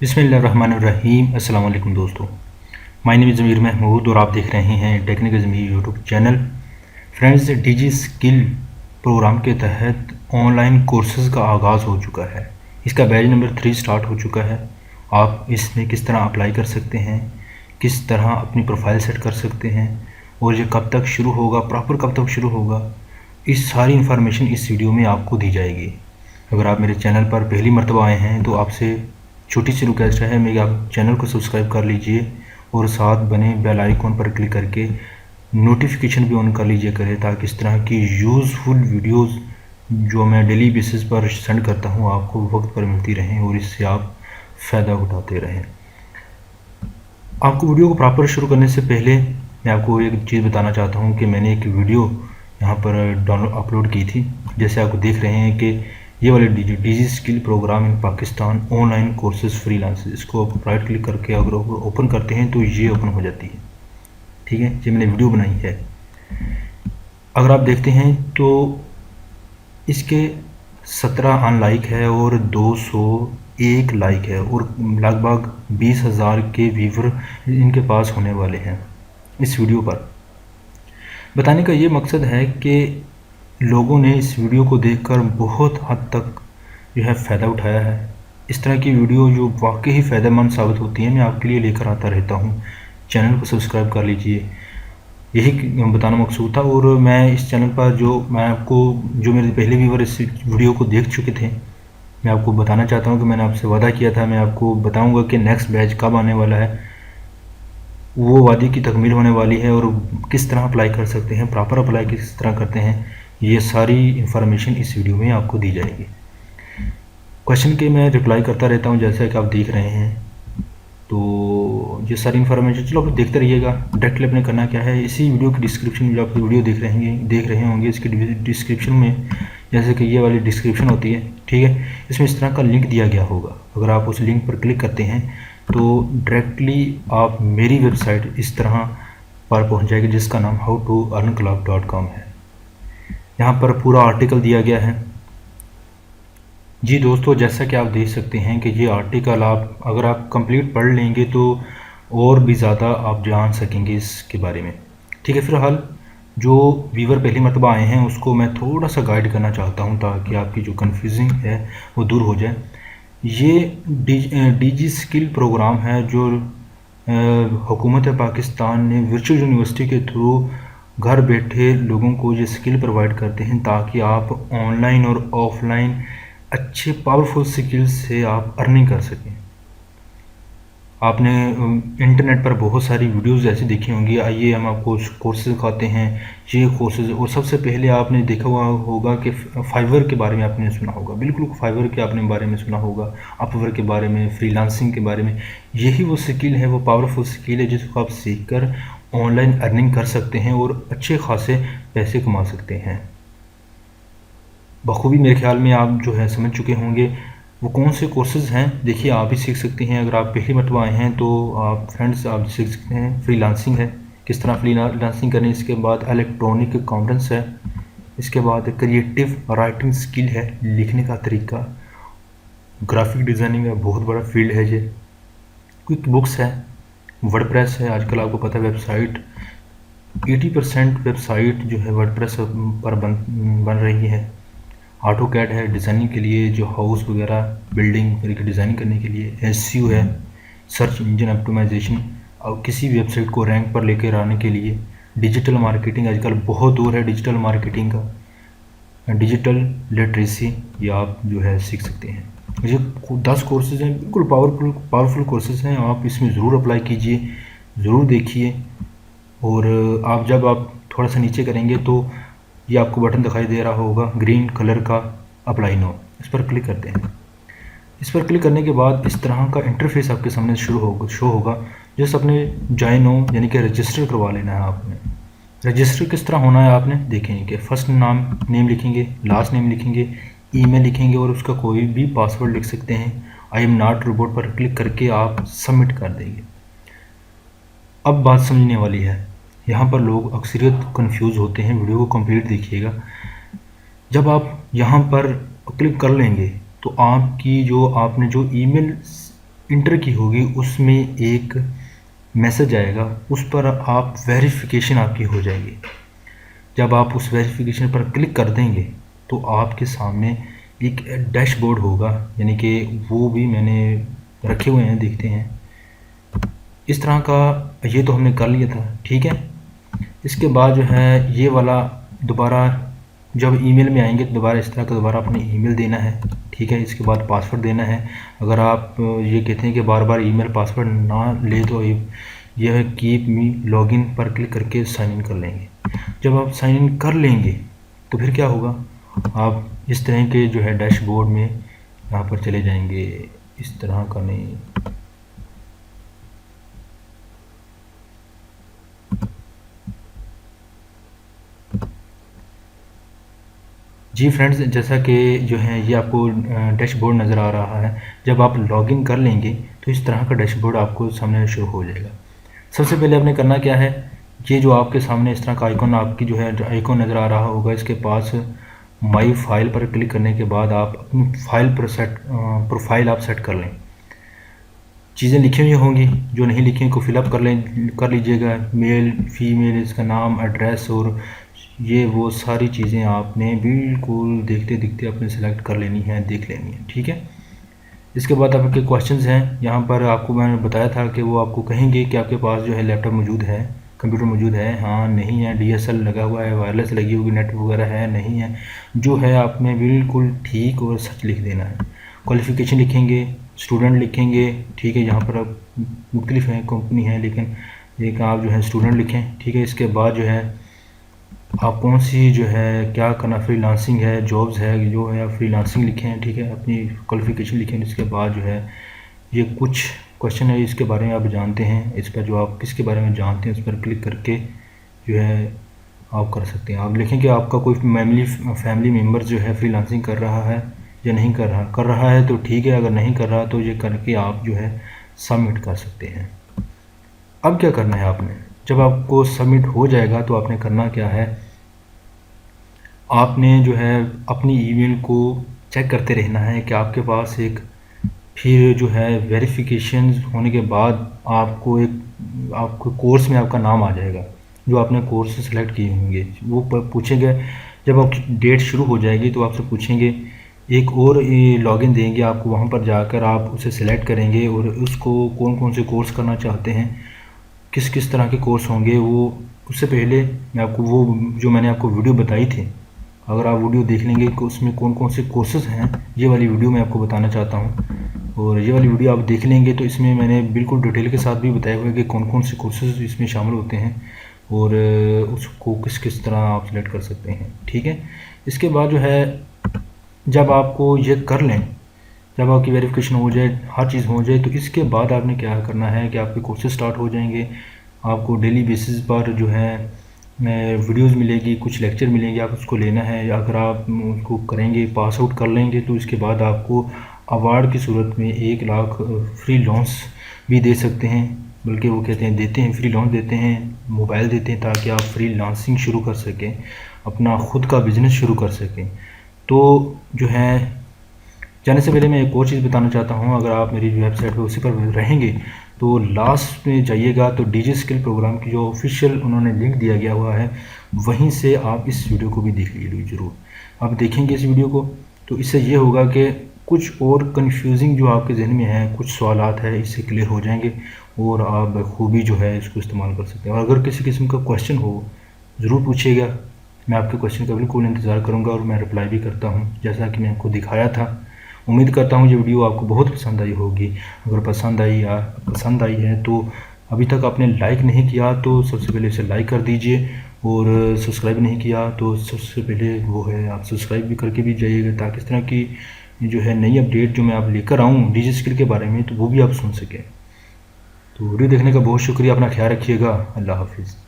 बिस्मिल्लाहिर्रहमानिर्रहीम। अस्सलाम वालेकुम दोस्तों, माय नेम इज़ ज़मीर महमूद और आप देख रहे हैं टेक्निकल ज़मीर यूट्यूब चैनल। फ्रेंड्स, डिजी स्किल प्रोग्राम के तहत ऑनलाइन कोर्सेज़ का आगाज़ हो चुका है। इसका बैच नंबर 3 स्टार्ट हो चुका है। आप इसमें किस तरह अप्लाई कर सकते हैं, किस तरह अपनी प्रोफाइल सेट कर सकते हैं और ये कब तक शुरू होगा, प्रॉपर कब तक शुरू होगा, इस सारी इन्फॉर्मेशन इस वीडियो में आपको दी जाएगी। अगर आप मेरे चैनल पर पहली मर्तबा आए हैं तो आपसे छोटी सी रिक्वेस्ट है, मेरे आप चैनल को सब्सक्राइब कर लीजिए और साथ बने बेल आइकॉन पर क्लिक करके नोटिफिकेशन भी ऑन कर लीजिए करें, ताकि इस तरह की यूज़फुल वीडियोस जो मैं डेली बेसिस पर सेंड करता हूं आपको वक्त पर मिलती रहें और इससे आप फ़ायदा उठाते रहें। आपको वीडियो को प्रॉपर शुरू करने से पहले मैं आपको एक चीज़ बताना चाहता हूं कि मैंने एक वीडियो यहाँ पर अपलोड की थी। जैसे आप देख रहे हैं कि ये वाले डिजी स्किल प्रोग्राम इन पाकिस्तान ऑनलाइन कोर्सेज फ्रीलांस, इसको आप राइट क्लिक करके अगर ओपन करते हैं तो ये ओपन हो जाती है। ठीक है, ये मैंने वीडियो बनाई है। अगर आप देखते हैं तो इसके 17 अनलाइक है और 201 लाइक है और लगभग 20,000 के व्यूवर इनके पास होने वाले हैं। इस वीडियो पर बताने का ये मकसद है कि लोगों ने इस वीडियो को देखकर बहुत हद तक जो है फ़ायदा उठाया है। इस तरह की वीडियो जो वाकई फ़ायदेमंद साबित होती है मैं आपके लिए लेकर आता रहता हूँ। चैनल को सब्सक्राइब कर लीजिए, यही बताना मकसूद था। और मैं इस चैनल पर जो मेरे पहले व्यूवर इस वीडियो को देख चुके थे, मैं आपको बताना चाहता हूँ कि मैंने आपसे वादा किया था, मैं आपको बताऊँगा कि नेक्स्ट बैच कब आने वाला है। वो वादे की तकमील होने वाली है और किस तरह अप्लाई कर सकते हैं, प्रॉपर अप्लाई किस तरह करते हैं, ये सारी इन्फॉर्मेशन इस वीडियो में आपको दी जाएगी। क्वेश्चन के मैं रिप्लाई करता रहता हूँ जैसा कि आप देख रहे हैं। तो ये सारी इन्फॉर्मेशन चलो आप देखते रहिएगा। डायरेक्टली अपने करना क्या है, इसी वीडियो की डिस्क्रिप्शन में जो आप वीडियो देख रहे होंगे इसकी डिस्क्रिप्शन में, जैसे कि ये वाली डिस्क्रिप्शन होती है, ठीक है, इसमें इस तरह का लिंक दिया गया होगा। अगर आप उस लिंक पर क्लिक करते हैं तो डायरेक्टली आप मेरी वेबसाइट इस तरह पर पहुंच जाएगी जिसका नाम howtoearnclub.com है। यहाँ पर पूरा आर्टिकल दिया गया है। जी दोस्तों, जैसा कि आप देख सकते हैं कि ये आर्टिकल अगर आप कंप्लीट पढ़ लेंगे तो और भी ज़्यादा आप जान सकेंगे इसके बारे में। ठीक है, फिलहाल जो व्यूवर पहली मरतबा आए हैं उसको मैं थोड़ा सा गाइड करना चाहता हूँ ताकि आपकी जो कन्फ्यूजिंग है वो दूर हो जाए। ये डिजी स्किल प्रोग्राम है जो हुकूमत पाकिस्तान ने वर्चुअल यूनिवर्सिटी के थ्रू घर बैठे लोगों को ये स्किल प्रोवाइड करते हैं ताकि आप ऑनलाइन और ऑफलाइन अच्छे पावरफुल स्किल्स से आप अर्निंग कर सकें। आपने इंटरनेट पर बहुत सारी वीडियोस ऐसी देखी होंगी। आइए हम आपको कोर्सेज दिखाते हैं, ये कोर्सेज। और सबसे पहले आपने देखा हुआ होगा कि फाइवर के बारे में आपने सुना होगा, बिल्कुल फाइवर के आपने बारे में सुना होगा, अपवर्क के बारे में, फ्रीलांसिंग के बारे में। यही वो स्किल है, वो पावरफुल स्किल है जिसको आप सीख कर ऑनलाइन अर्निंग कर सकते हैं और अच्छे खासे पैसे कमा सकते हैं। बखूबी मेरे ख्याल में आप जो है समझ चुके होंगे वो कौन से कोर्सेज़ हैं। देखिए, आप भी सीख सकते हैं। अगर आप पहली मरतबा आए हैं तो आप फ्रेंड्स आप सीख सकते हैं। फ्रीलांसिंग है, किस तरह फ्रीलांसिंग करनी। इसके बाद इलेक्ट्रॉनिक अकाउंटेंट्स है। इसके बाद क्रिएटिव राइटिंग स्किल है, लिखने का तरीका। ग्राफिक डिज़ाइनिंग है, बहुत बड़ा फील्ड है ये। क्विक बुक्स है, वर्डप्रेस है। आजकल आपको पता है वेबसाइट 80% वेबसाइट जो है वर्डप्रेस पर बन रही है। ऑटो कैड है डिज़ाइनिंग के लिए, जो हाउस वगैरह बिल्डिंग की डिज़ाइनिंग करने के लिए। एसईओ है, सर्च इंजन ऑप्टिमाइजेशन, और किसी वेबसाइट को रैंक पर लेकर आने के लिए। डिजिटल मार्केटिंग, आजकल बहुत दौर है डिजिटल मार्केटिंग का। डिजिटल लिटरेसी, ये आप जो है सीख सकते हैं। ये 10 कोर्सेज हैं, बिल्कुल पावरफुल कोर्सेज हैं। आप इसमें ज़रूर अप्लाई कीजिए, ज़रूर देखिए। और जब आप थोड़ा सा नीचे करेंगे तो ये आपको बटन दिखाई दे रहा होगा ग्रीन कलर का, अप्लाई नो, इस पर क्लिक करते हैं। इस पर क्लिक करने के बाद इस तरह का इंटरफेस आपके सामने शो होगा। जस्ट अपने ज्वाइन हो यानी कि रजिस्टर करवा लेना है आपने। रजिस्टर किस तरह होना है आपने देखेंगे कि फर्स्ट नेम लिखेंगे, लास्ट नेम लिखेंगे, ईमेल लिखेंगे और उसका कोई भी पासवर्ड लिख सकते हैं। आई एम नॉट रोबोट पर क्लिक करके आप सबमिट कर देंगे। अब बात समझने वाली है, यहाँ पर लोग अक्सरियत कंफ्यूज होते हैं। वीडियो को कंप्लीट देखिएगा। जब आप यहाँ पर क्लिक कर लेंगे तो आपकी आपने जो ईमेल इंटर की होगी उसमें एक मैसेज आएगा, उस पर आप वेरिफिकेशन आपकी हो जाएगी। जब आप उस वेरिफिकेशन पर क्लिक कर देंगे तो आपके सामने एक डैशबोर्ड होगा, यानी कि वो भी मैंने रखे हुए हैं, देखते हैं इस तरह का। ये तो हमने कर लिया था, ठीक है। इसके बाद जो है ये वाला दोबारा जब ईमेल में आएंगे तो दोबारा इस तरह का दोबारा अपने ईमेल देना है, ठीक है। इसके बाद पासवर्ड देना है। अगर आप ये कहते हैं कि बार बार ईमेल पासवर्ड ना ले तो यह कीप मी लॉगिन पर क्लिक करके साइन इन कर लेंगे। जब आप साइन इन कर लेंगे तो फिर क्या होगा, आप इस तरह के जो है डैशबोर्ड में यहाँ पर चले जाएंगे। इस तरह का नहीं, जी फ्रेंड्स, जैसा कि जो है ये आपको डैशबोर्ड नज़र आ रहा है। जब आप लॉगिन कर लेंगे तो इस तरह का डैशबोर्ड आपको सामने शो हो जाएगा। सबसे पहले आपने करना क्या है, ये जो आपके सामने इस तरह का आइकॉन आपकी जो है आइकॉन नज़र आ रहा होगा, इसके पास माई फाइल पर क्लिक करने के बाद आप अपनी फाइल पर प्रोफाइल आप सेट कर लें। चीज़ें लिखी हुई होंगी, जो नहीं लिखी को फिलअप कर लीजिएगा। मेल फीमेल, इसका नाम, एड्रेस और ये वो सारी चीज़ें आपने बिल्कुल देखते देखते अपने सेलेक्ट कर लेनी है, देख लेनी है, ठीक है। इसके बाद आपके क्वेश्चंस हैं, यहाँ पर आपको मैंने बताया था कि वो आपको कहेंगे कि आपके पास जो है लैपटॉप मौजूद है, कंप्यूटर मौजूद है, हाँ नहीं है, DSL लगा हुआ है, वायरलेस लगी होगी, नेट वगैरह है, नहीं है। जो है आपने बिल्कुल ठीक और सच लिख देना है। क्वालिफ़िकेशन लिखेंगे, स्टूडेंट लिखेंगे, ठीक है। यहाँ पर अब मुख्तलिफ हैं कंपनी है, लेकिन एक आप जो है स्टूडेंट लिखें, ठीक है। इसके बाद जो है आप कौन सी जो है क्या करना, फ्रीलांसिंग है, जॉब्स है, जो है आप फ्रीलांसिंग लिखें, ठीक है। अपनी क्वालिफ़िकेशन लिखें। इसके बाद जो है ये कुछ क्वेश्चन है, इसके बारे में आप जानते हैं, इस पर जो आप किसके बारे में जानते हैं उस पर क्लिक करके जो है आप कर सकते हैं। आप लिखें कि आपका कोई फैमिली मेम्बर जो है फ्रीलांसिंग कर रहा है या नहीं कर रहा है तो ठीक है, अगर नहीं कर रहा तो ये करके आप जो है सबमिट कर सकते हैं। अब क्या करना है आपने, जब आपको सबमिट हो जाएगा तो आपने करना क्या है, आपने जो है अपनी ईमेल को चेक करते रहना है कि आपके पास एक फिर जो है वेरिफिकेशन होने के बाद आपको कोर्स में आपका नाम आ जाएगा, जो आपने कोर्स सेलेक्ट किए होंगे। वो पूछेंगे, जब आपकी डेट शुरू हो जाएगी तो आपसे पूछेंगे, एक और लॉगिन देंगे आपको, वहाँ पर जाकर आप उसे सेलेक्ट करेंगे और उसको कौन कौन से कोर्स करना चाहते हैं, किस किस तरह के कोर्स होंगे वो। उससे पहले मैं आपको वो जो मैंने आपको वीडियो बताई थी, अगर आप वीडियो देख लेंगे कि उसमें कौन कौन से कोर्सेज़ हैं, ये वाली वीडियो मैं आपको बताना चाहता हूँ। और ये वाली वीडियो आप देख लेंगे तो इसमें मैंने बिल्कुल डिटेल के साथ भी बताया हुआ है कि कौन कौन से कोर्सेज़ इसमें शामिल होते हैं और उसको किस किस तरह आप सेलेक्ट कर सकते हैं, ठीक है। इसके बाद जो है जब आपको ये कर लें, जब आपकी वेरिफिकेशन हो जाए, हर चीज़ हो जाए, तो इसके बाद आपने क्या करना है कि आपके कोर्सेज स्टार्ट हो जाएंगे। आपको डेली बेसिस पर जो है वीडियोज़ मिलेगी, कुछ लेक्चर मिलेंगे, आप उसको लेना है। अगर आप उसको करेंगे, पास आउट कर लेंगे तो इसके बाद आपको अवार्ड की सूरत में 1 लाख फ्री लॉन्स भी दे सकते हैं, बल्कि वो कहते हैं देते हैं, फ्री लॉन्च देते हैं, मोबाइल देते हैं, ताकि आप फ्रीलांसिंग शुरू कर सकें, अपना ख़ुद का बिज़नेस शुरू कर सकें। तो जो है जाने से पहले मैं एक और चीज़ बताना चाहता हूँ, अगर आप मेरी वेबसाइट पर उसी पर रहेंगे तो लास्ट में जाइएगा तो डीजी स्किल प्रोग्राम की जो ऑफिशियल उन्होंने लिंक दिया गया हुआ है, वहीं से आप इस वीडियो को भी देख लीजिए ज़रूर। आप देखेंगे इस वीडियो को तो इससे ये होगा कि कुछ और कन्फ्यूजिंग जो आपके जहन में है, कुछ सवालात है, इससे क्लियर हो जाएंगे और आप बखूबी जो है इसको इस्तेमाल कर सकते हैं। और अगर किसी किस्म का क्वेश्चन हो ज़रूर पूछिएगा, मैं आपके क्वेश्चन का बिल्कुल इंतज़ार करूँगा और मैं रिप्लाई भी करता हूँ, जैसा कि मैं आपको दिखाया था। उम्मीद करता हूँ ये वीडियो आपको बहुत पसंद आई होगी। अगर पसंद आई है तो अभी तक आपने लाइक नहीं किया तो सबसे पहले इसे लाइक कर दीजिए, और सब्सक्राइब नहीं किया तो सबसे पहले वो है आप सब्सक्राइब भी करके भी जाइएगा, ताकि इस तरह की जो है नई अपडेट जो मैं आप लेकर आऊँ डीजी स्किल के बारे में तो वो भी आप सुन सकें। तो वीडियो देखने का बहुत शुक्रिया, अपना ख्याल रखिएगा, अल्लाह हाफिज़।